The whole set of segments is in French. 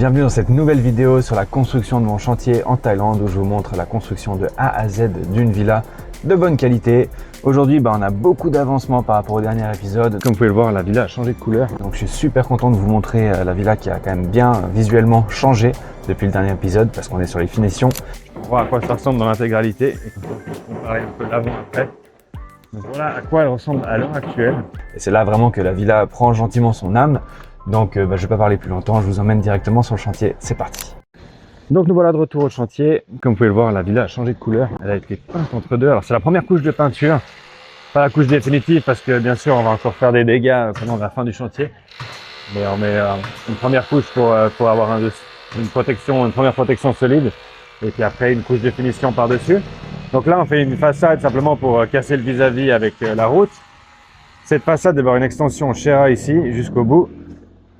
Bienvenue dans cette nouvelle vidéo sur la construction de mon chantier en Thaïlande où je vous montre la construction de A à Z d'une villa de bonne qualité. Aujourd'hui, on a beaucoup d'avancement par rapport au dernier épisode. Comme vous pouvez le voir, la villa a changé de couleur. Donc je suis super content de vous montrer la villa qui a quand même bien visuellement changé depuis le dernier épisode parce qu'on est sur les finitions. On va voir à quoi ça ressemble dans l'intégralité et comme ça on peut comparer un peu l'avant-après. Donc voilà à quoi elle ressemble à l'heure actuelle. Et c'est là vraiment que la villa prend gentiment son âme. Donc je ne vais pas parler plus longtemps, je vous emmène directement sur le chantier, c'est parti. Donc nous voilà de retour au chantier. Comme vous pouvez le voir, la villa a changé de couleur, elle a été peinte entre deux. Alors c'est la première couche de peinture, pas la couche définitive parce que bien sûr on va encore faire des dégâts pendant la fin du chantier. Mais on met une première couche pour avoir une première protection solide. Et puis après une couche de finition par-dessus. Donc là on fait une façade simplement pour casser le vis-à-vis avec la route. Cette façade va avoir une extension Shera ici jusqu'au bout.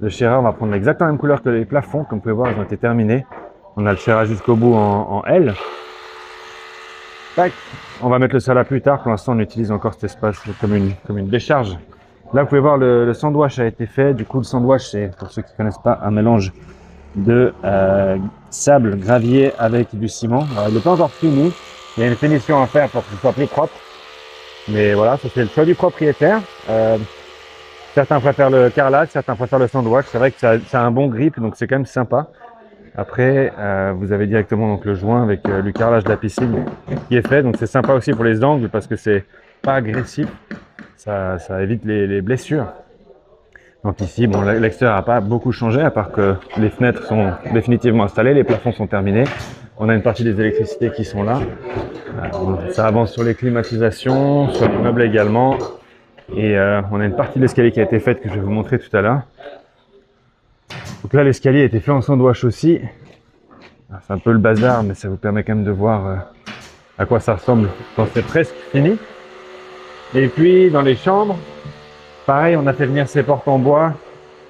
Le Shera, on va prendre exactement la même couleur que les plafonds. Comme vous pouvez voir, ils ont été terminés. On a le Shera jusqu'au bout en L. Tac. On va mettre le Sala plus tard. Pour l'instant, on utilise encore cet espace comme une décharge. Là, vous pouvez voir, le sandwash a été fait. Du coup, le sandwash, c'est, pour ceux qui ne connaissent pas, un mélange de sable, gravier avec du ciment. Alors, il n'est pas encore fini. Il y a une finition à faire pour que ce soit plus propre. Mais voilà, ça c'est le choix du propriétaire. Certains préfèrent le carrelage, certains préfèrent le sandwich. C'est vrai que ça a un bon grip, donc c'est quand même sympa. Après, vous avez directement donc le joint avec le carrelage de la piscine qui est fait. Donc c'est sympa aussi pour les angles parce que c'est pas agressif. Ça évite les blessures. Donc ici, bon, l'extérieur n'a pas beaucoup changé à part que les fenêtres sont définitivement installées, les plafonds sont terminés. On a une partie des électricités qui sont là. Ça avance sur les climatisations, sur les meubles également. Et on a une partie de l'escalier qui a été faite que je vais vous montrer tout à l'heure. Donc là, l'escalier a été fait en sandwich aussi. C'est un peu le bazar, mais ça vous permet quand même de voir à quoi ça ressemble quand c'est presque fini. Et puis, dans les chambres, pareil, on a fait venir ces portes en bois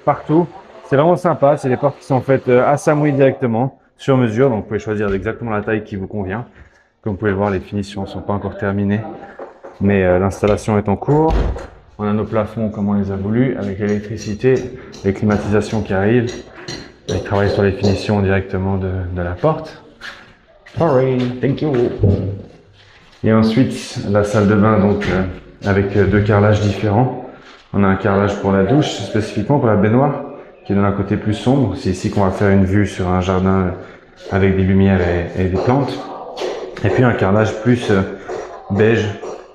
partout. C'est vraiment sympa, c'est des portes qui sont faites à Samui directement, sur mesure. Donc vous pouvez choisir exactement la taille qui vous convient. Comme vous pouvez le voir, les finitions ne sont pas encore terminées. Mais l'installation est en cours. On a nos plafonds comme on les a voulu, avec l'électricité, les climatisations qui arrivent. On travaille sur les finitions directement de la porte. Sorry, thank you. Et ensuite, la salle de bain, donc avec deux carrelages différents. On a un carrelage pour la douche, spécifiquement pour la baignoire, qui donne un côté plus sombre. C'est ici qu'on va faire une vue sur un jardin avec des lumières et des plantes. Et puis un carrelage plus beige,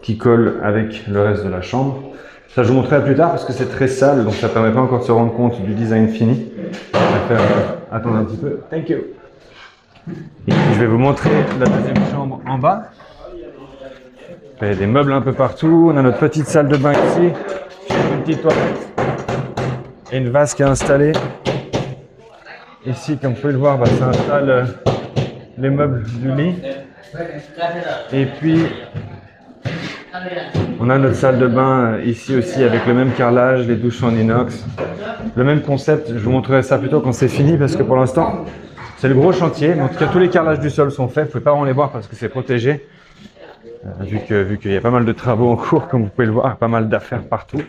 qui colle avec le reste de la chambre. Ça je vous montrerai plus tard parce que c'est très sale, donc ça ne permet pas encore de se rendre compte du design fini. Je vais faire attendre un petit peu. Thank you. Et puis, je vais vous montrer la deuxième chambre en bas. Il y a des meubles un peu partout. On a notre petite salle de bain ici. Une petite toilette. Et une vase qui est installée. Ici, comme vous pouvez le voir, ça installe les meubles du lit. Et puis, on a notre salle de bain ici aussi avec le même carrelage, les douches en inox. Le même concept, je vous montrerai ça plutôt quand c'est fini parce que pour l'instant, c'est le gros chantier. En tout cas, tous les carrelages du sol sont faits. Vous ne pouvez pas vraiment les voir parce que c'est protégé. Vu qu'il y a pas mal de travaux en cours, comme vous pouvez le voir, pas mal d'affaires partout.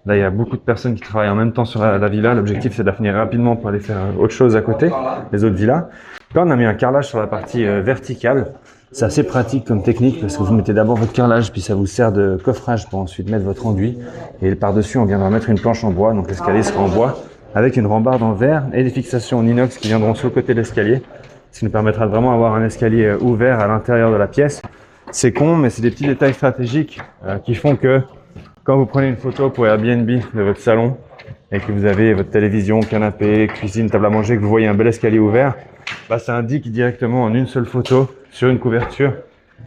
Là, il y a beaucoup de personnes qui travaillent en même temps sur la villa. L'objectif, c'est de la finir rapidement pour aller faire autre chose à côté, les autres villas. Là, on a mis un carrelage sur la partie verticale. C'est assez pratique comme technique parce que vous mettez d'abord votre carrelage puis ça vous sert de coffrage pour ensuite mettre votre enduit. Et par-dessus, on viendra mettre une planche en bois, donc l'escalier sera en bois avec une rambarde en verre et des fixations en inox qui viendront sur le côté de l'escalier. Ce qui nous permettra de vraiment avoir un escalier ouvert à l'intérieur de la pièce. C'est con, mais c'est des petits détails stratégiques qui font que quand vous prenez une photo pour Airbnb de votre salon et que vous avez votre télévision, canapé, cuisine, table à manger, que vous voyez un bel escalier ouvert, ça indique directement en une seule photo sur une couverture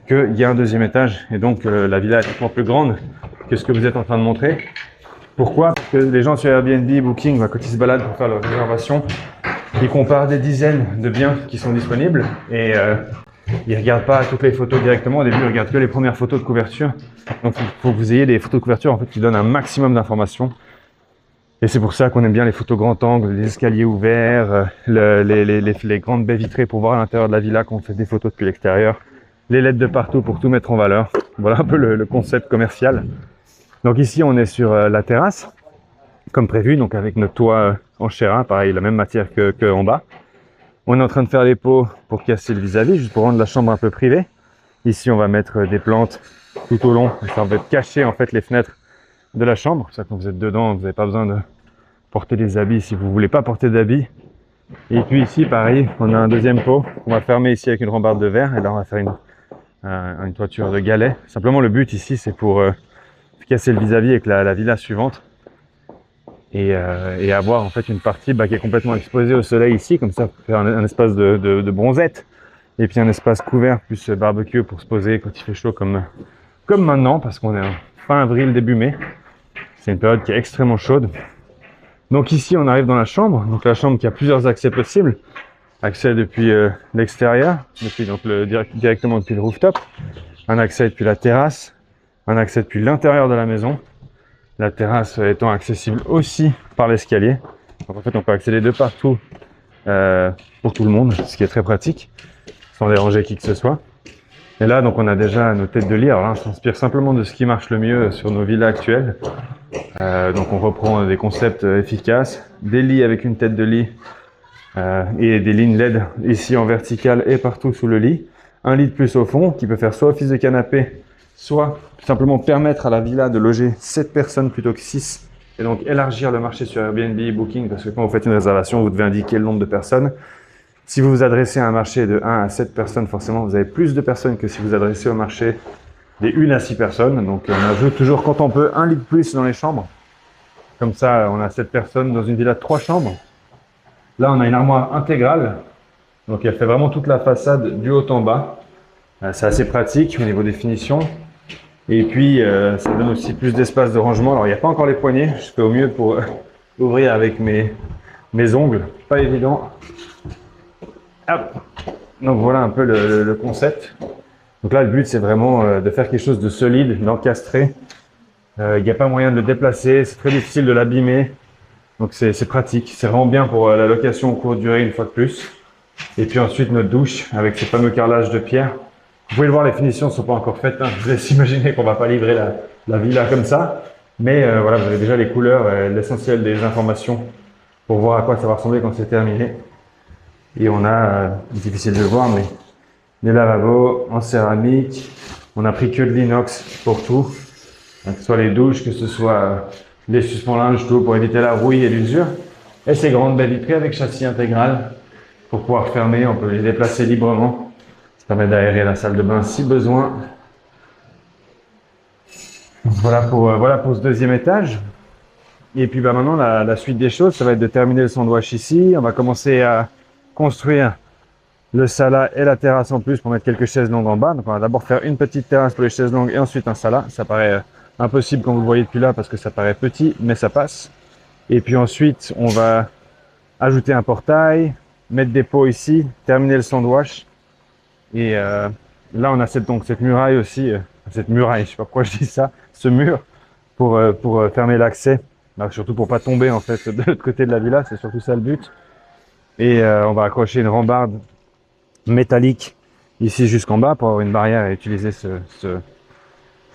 qu'il y a un deuxième étage et donc la villa est nettement plus grande que ce que vous êtes en train de montrer. Pourquoi? Parce que les gens sur Airbnb, Booking, quand ils se baladent pour faire leur réservation, ils comparent des dizaines de biens qui sont disponibles et ils ne regardent pas toutes les photos directement. Au début, ils regardent que les premières photos de couverture. Donc il faut que vous ayez des photos de couverture qui donnent un maximum d'informations. Et c'est pour ça qu'on aime bien les photos grand angle, les escaliers ouverts, les grandes baies vitrées pour voir à l'intérieur de la villa quand on fait des photos depuis l'extérieur, les LED de partout pour tout mettre en valeur. Voilà un peu le concept commercial. Donc ici, on est sur la terrasse, comme prévu, donc avec notre toit en Chéra, pareil, la même matière que en bas. On est en train de faire les pots pour casser le vis-à-vis, juste pour rendre la chambre un peu privée. Ici, on va mettre des plantes tout au long, ça va cacher en fait les fenêtres de la chambre. Ça, quand vous êtes dedans, vous n'avez pas besoin de porter des habits si vous voulez pas porter d'habits. Et puis ici, pareil, on a un deuxième pot qu'on va fermer ici avec une rambarde de verre. Et là, on va faire une toiture de galets. Simplement, le but ici, c'est pour casser le vis-à-vis avec la villa suivante. Et avoir en fait une partie qui est complètement exposée au soleil ici, comme ça, pour faire un espace de bronzette. Et puis un espace couvert plus barbecue pour se poser quand il fait chaud comme maintenant, parce qu'on est en fin avril, début mai. C'est une période qui est extrêmement chaude. Donc ici, on arrive dans la chambre. Donc la chambre qui a plusieurs accès possibles. Accès depuis l'extérieur, directement depuis le rooftop. Un accès depuis la terrasse. Un accès depuis l'intérieur de la maison. La terrasse étant accessible aussi par l'escalier. Donc en fait, on peut accéder de partout pour tout le monde, ce qui est très pratique, sans déranger qui que ce soit. Et là, donc, on a déjà nos têtes de lit. Alors là, on s'inspire simplement de ce qui marche le mieux sur nos villas actuelles. Donc on reprend des concepts efficaces, des lits avec une tête de lit et des lignes LED ici en verticale et partout sous le lit. Un lit de plus au fond qui peut faire soit office de canapé, soit tout simplement permettre à la villa de loger 7 personnes plutôt que 6 et donc élargir le marché sur Airbnb et Booking, parce que quand vous faites une réservation, vous devez indiquer le nombre de personnes. Si vous vous adressez à un marché de 1 à 7 personnes, forcément vous avez plus de personnes que si vous adressez au marché des 1 à 6 personnes. Donc on ajoute toujours quand on peut un lit de plus dans les chambres. Comme ça, on a 7 personnes dans une villa de 3 chambres. Là, on a une armoire intégrale. Donc elle fait vraiment toute la façade du haut en bas. C'est assez pratique au niveau des finitions. Et puis, ça donne aussi plus d'espace de rangement. Alors, il n'y a pas encore les poignées. Je fais au mieux pour ouvrir avec mes ongles. Pas évident. Hop. Donc, voilà un peu le concept. Donc là, le but, c'est vraiment de faire quelque chose de solide, d'encastrer. Il n'y a pas moyen de le déplacer. C'est très difficile de l'abîmer. Donc, c'est pratique. C'est vraiment bien pour la location courte durée, une fois de plus. Et puis ensuite, notre douche avec ces fameux carrelages de pierre. Vous pouvez le voir, les finitions ne sont pas encore faites. Je vous laisse imaginer qu'on ne va pas livrer la villa comme ça. Mais voilà, vous avez déjà les couleurs, l'essentiel des informations pour voir à quoi ça va ressembler quand c'est terminé. Et on a, difficile de le voir, mais des lavabos en céramique. On a pris que de l'inox pour tout. Que ce soit les douches, que ce soit les suspens linge, tout pour éviter la rouille et l'usure. Et ces grandes baies vitrées avec châssis intégral pour pouvoir fermer. On peut les déplacer librement. Ça permet d'aérer la salle de bain si besoin. Voilà pour ce deuxième étage. Et puis maintenant, la suite des choses, ça va être de terminer le sandwich ici. On va commencer à construire le sala et la terrasse en plus pour mettre quelques chaises longues en bas. Donc on va d'abord faire une petite terrasse pour les chaises longues et ensuite un sala. Ça paraît impossible quand vous le voyez depuis là parce que ça paraît petit, mais ça passe. Et puis ensuite, on va ajouter un portail, mettre des pots ici, terminer le sandwich. Et là, on a cette muraille aussi, cette muraille, je sais pas pourquoi je dis ça, ce mur pour fermer l'accès, surtout pour pas tomber en fait de l'autre côté de la villa, c'est surtout ça le but. Et on va accrocher une rambarde métallique ici jusqu'en bas pour avoir une barrière et utiliser cet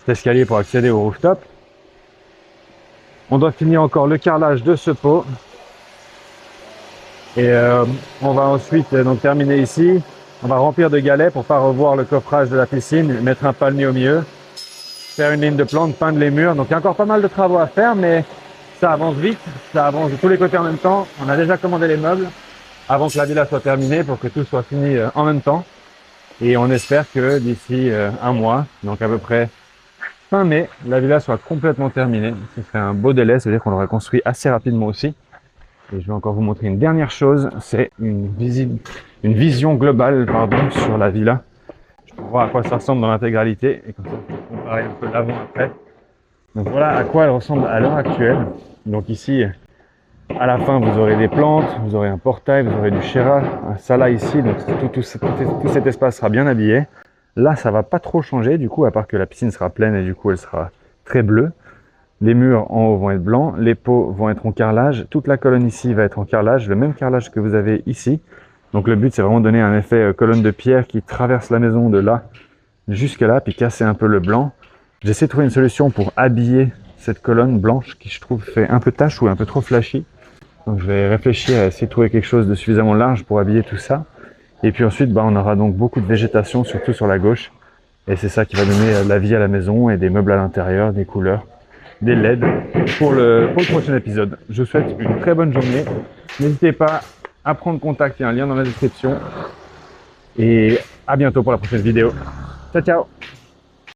escalier pour accéder au rooftop. On doit finir encore le carrelage de ce pot. Et on va ensuite donc terminer ici. On va remplir de galets pour pas revoir le coffrage de la piscine, mettre un palmier au milieu, faire une ligne de plantes, peindre les murs. Donc il y a encore pas mal de travaux à faire, mais ça avance vite, ça avance de tous les côtés en même temps. On a déjà commandé les meubles avant que la villa soit terminée pour que tout soit fini en même temps. Et on espère que d'ici un mois, donc à peu près fin mai, la villa soit complètement terminée. Ce serait un beau délai, c'est-à-dire qu'on l'aurait construit assez rapidement aussi. Et je vais encore vous montrer une dernière chose, c'est une vision globale sur la villa. Je peux voir à quoi ça ressemble dans l'intégralité et comme ça je peux comparer un peu l'avant-après. Donc voilà à quoi elle ressemble à l'heure actuelle. Donc ici, à la fin, vous aurez des plantes, vous aurez un portail, vous aurez du Chéra, un sala ici, donc tout cet espace sera bien habillé. Là, ça va pas trop changer du coup, à part que la piscine sera pleine et du coup elle sera très bleue. Les murs en haut vont être blancs, les pots vont être en carrelage, toute la colonne ici va être en carrelage, le même carrelage que vous avez ici. Donc le but c'est vraiment de donner un effet colonne de pierre qui traverse la maison de là jusque là, puis casser un peu le blanc. J'essaie de trouver une solution pour habiller cette colonne blanche qui je trouve fait un peu tache ou un peu trop flashy. Donc je vais réfléchir à essayer de trouver quelque chose de suffisamment large pour habiller tout ça. Et puis ensuite, on aura donc beaucoup de végétation, surtout sur la gauche. Et c'est ça qui va donner la vie à la maison et des meubles à l'intérieur, des couleurs, des LED pour le prochain épisode. Je vous souhaite une très bonne journée. N'hésitez pas à prendre contact, il y a un lien dans la description. Et à bientôt pour la prochaine vidéo. Ciao, ciao!